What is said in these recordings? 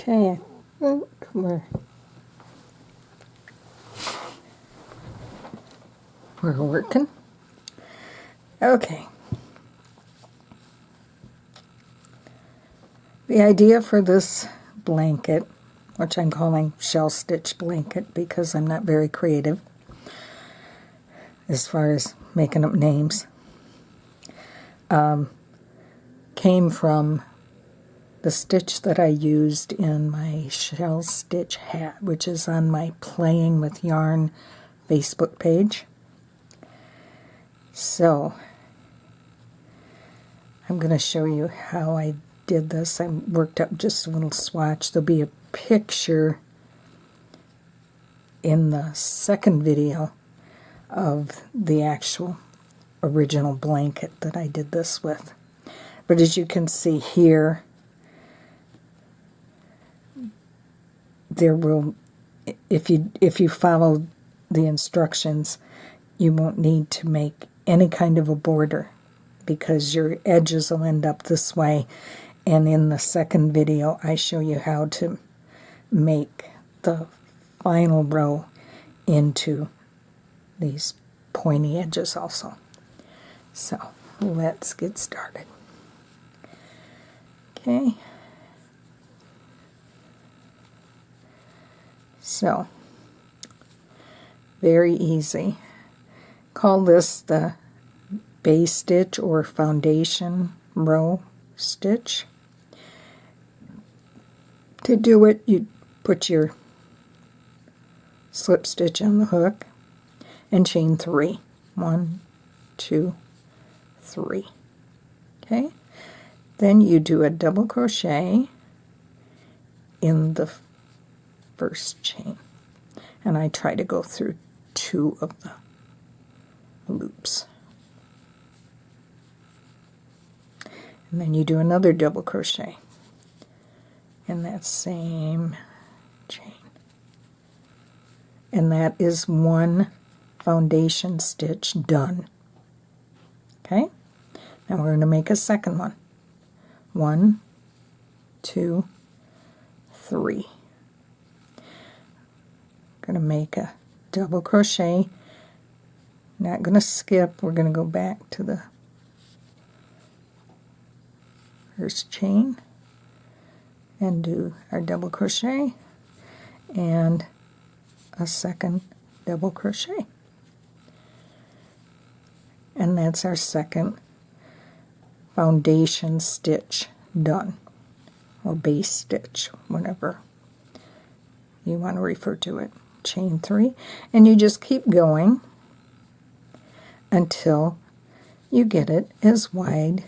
Okay, I think we're working. Okay. The idea for this blanket, which I'm calling shell stitch blanket because I'm not very creative as far as making up names, came from the stitch that I used in my shell stitch hat, which is on my Playing with Yarn Facebook page. So I'm going to show you how I did this. I worked up just a little swatch. There'll be a picture in the second video of the actual original blanket that I did this with. But as you can see here, there will, if you follow the instructions, you won't need to make any kind of a border because your edges will end up this way. And in the second video, I show you how to make the final row into these pointy edges also. So let's get started. Okay. So, very easy. Call this the base stitch or foundation row stitch. To do it, you put your slip stitch on the hook and chain 3. 1, 2, 3. Okay? Then you do a double crochet in the first chain. And I try to go through 2 of the loops. And then you do another double crochet in that same chain. And that is one foundation stitch done. Okay? Now we're going to make a second one. 1, 2, 3. Going to make a double crochet. Not going to skip. We're going to go back to the first chain and do our double crochet and a second double crochet. And that's our second foundation stitch done, or base stitch, whatever you want to refer to it. Chain 3, and you just keep going until you get it as wide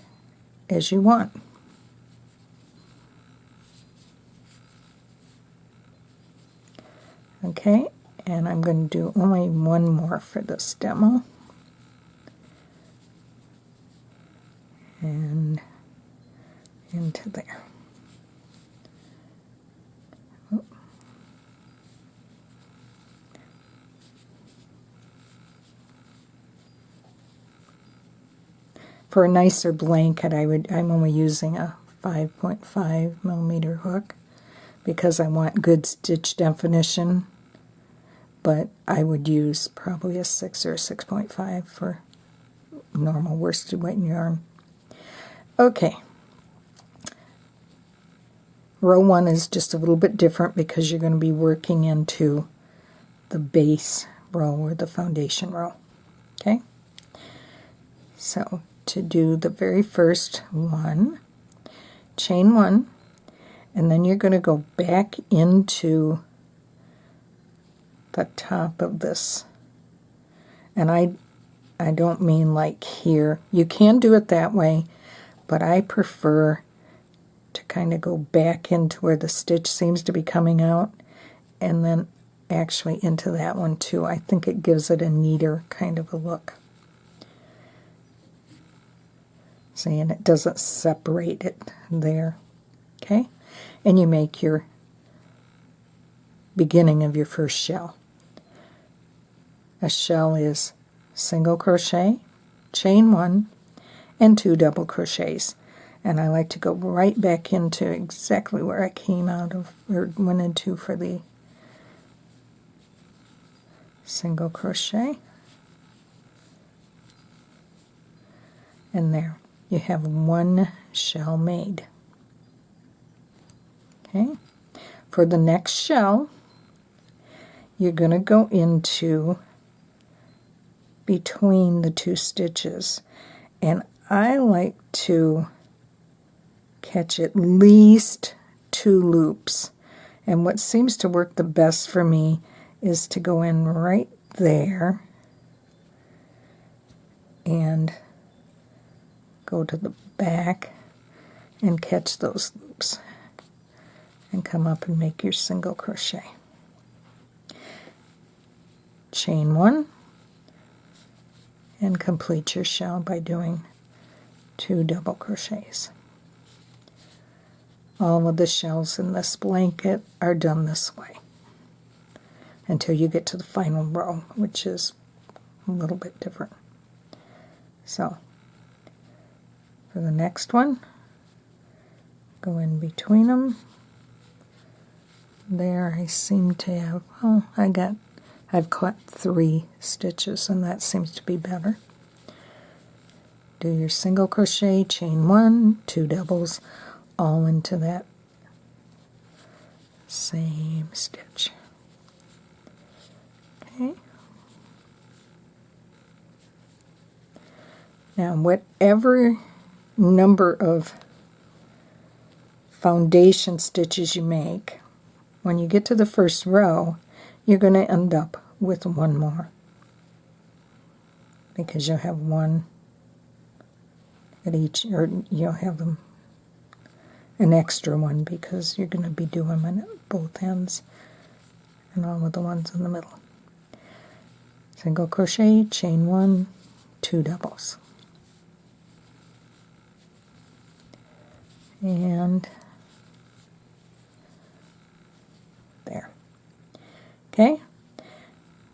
as you want. Okay, and I'm going to do only one more for this demo. And into there. For a nicer blanket, I'm only using a 5.5 millimeter hook because I want good stitch definition, but I would use probably a 6 or a 6.5 for normal worsted weight yarn. Okay. Row 1 is just a little bit different because you're going to be working into the base row or the foundation row. Okay? So, to do the very first one, chain 1, and then you're going to go back into the top of this. And I don't mean like here. You can do it that way, but I prefer to kind of go back into where the stitch seems to be coming out, and then actually into that one too. I think it gives it a neater kind of a look. See, and it doesn't separate it there. Okay? And you make your beginning of your first shell. A shell is single crochet, chain 1, and 2 double crochets. And I like to go right back into exactly where I came out of, or went into for the single crochet. And there, you have one shell made. Okay, for the next shell, you're going to go into between the two stitches, and I like to catch at least 2 loops, and what seems to work the best for me is to go in right there and go to the back and catch those loops and come up and make your single crochet. Chain 1 and complete your shell by doing 2 double crochets. All of the shells in this blanket are done this way until you get to the final row, which is a little bit different. So for the next one, go in between them. There I seem to have, oh, I've caught 3 stitches, and that seems to be better. Do your single crochet, chain 1, 2 doubles, all into that same stitch. Okay. Now, whatever number of foundation stitches you make, when you get to the first row, you're going to end up with 1 more, because you'll have 1 at each, or you'll have them an extra 1 because you're going to be doing them at both ends and all of the ones in the middle. Single crochet, chain 1, 2 doubles. And there. Okay,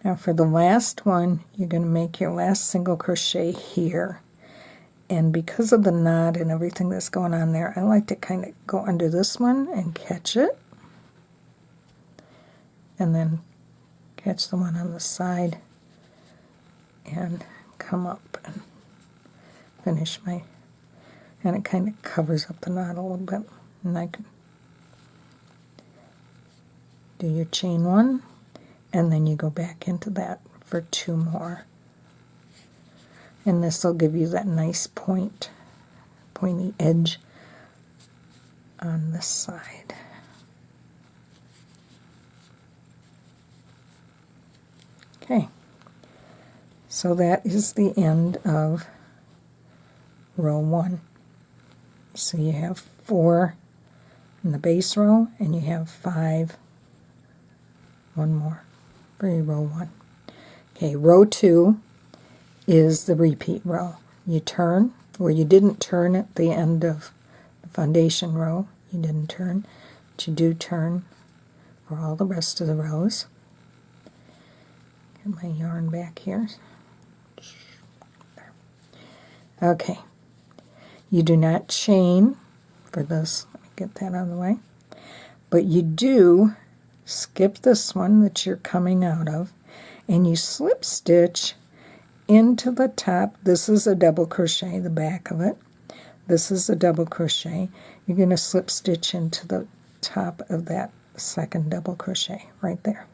now for the last one, you're going to make your last single crochet here. And because of the knot and everything that's going on there, I like to kind of go under this one and catch it. And then catch the one on the side and come up and finish my, and it kind of covers up the knot a little bit. And I can do your chain 1, and then you go back into that for 2 more. And this will give you that nice pointy edge on this side. Okay, so that is the end of row 1. So you have 4 in the base row, and you have 5, 1 more for your row 1. Okay, row 2 is the repeat row. You turn, where you didn't turn at the end of the foundation row, you didn't turn, but you do turn for all the rest of the rows. Get my yarn back here. There. Okay, you do not chain for this, let me get that out of the way, but you do skip this one that you're coming out of, and you slip stitch into the top. This is a double crochet, the back of it. This is a double crochet. You're going to slip stitch into the top of that second double crochet right there.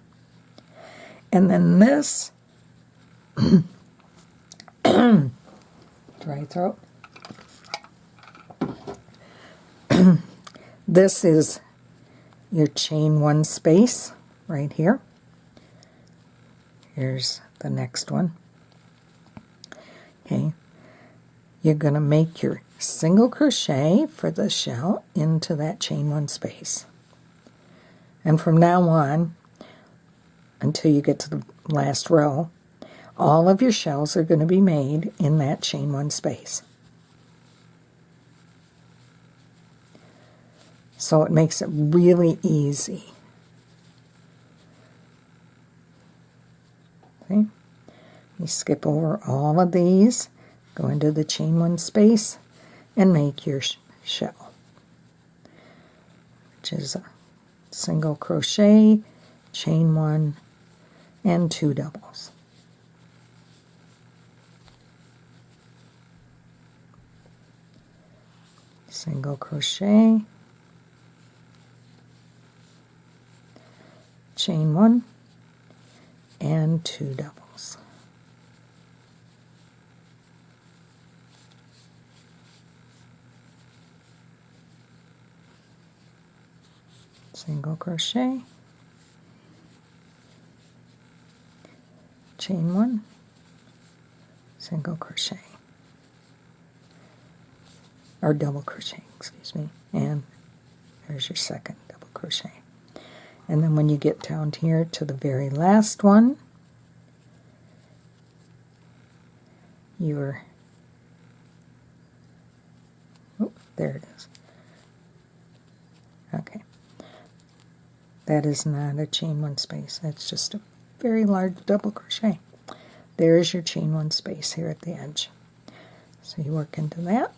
And then this, dry throat, this is your chain 1 space right here. Here's the next one. Okay, you're going to make your single crochet for the shell into that chain 1 space. And from now on, until you get to the last row, all of your shells are going to be made in that chain 1 space. So it makes it really easy. Okay. You skip over all of these, go into the chain 1 space, and make your shell, which is a single crochet, chain 1, and 2 doubles. Single crochet, chain 1, and 2 doubles. Single crochet, chain 1, single crochet, or double crochet, excuse me, and there's your second double crochet. And then when you get down here to the very last one, there it is. Okay. That is not a chain 1 space. That's just a very large double crochet. There is your chain 1 space here at the edge. So you work into that.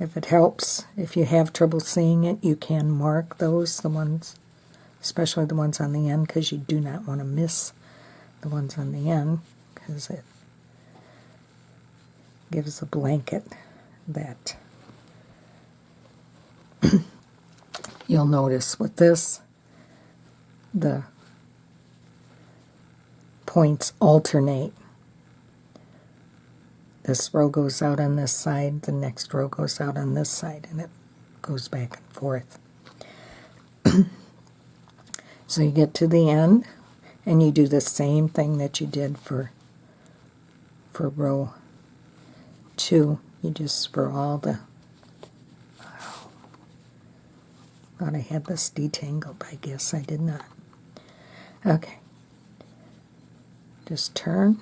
If it helps, if you have trouble seeing it, you can mark those, the ones, especially the ones on the end, because you do not want to miss the ones on the end, because it gives a blanket that you'll notice with this, the points alternate. This row goes out on this side, the next row goes out on this side, and it goes back and forth. So you get to the end, and you do the same thing that you did for row 2. You just, for all the, thought I had this detangled, I guess I did not. Okay. Just turn,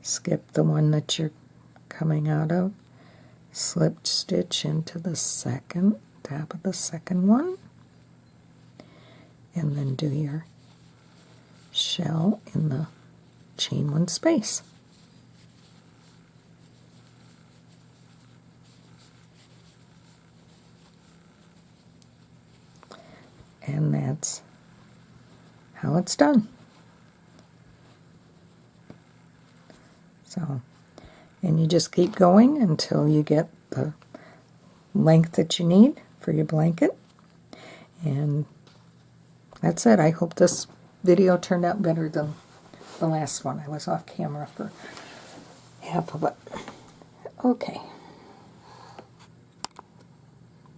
skip the one that you're coming out of, slip stitch into the second, top of the second one, and then do your shell in the chain 1 space. And that's how it's done. So, and you just keep going until you get the length that you need for your blanket. And that's it. I hope this video turned out better than the last one. I was off camera for half of it. Okay.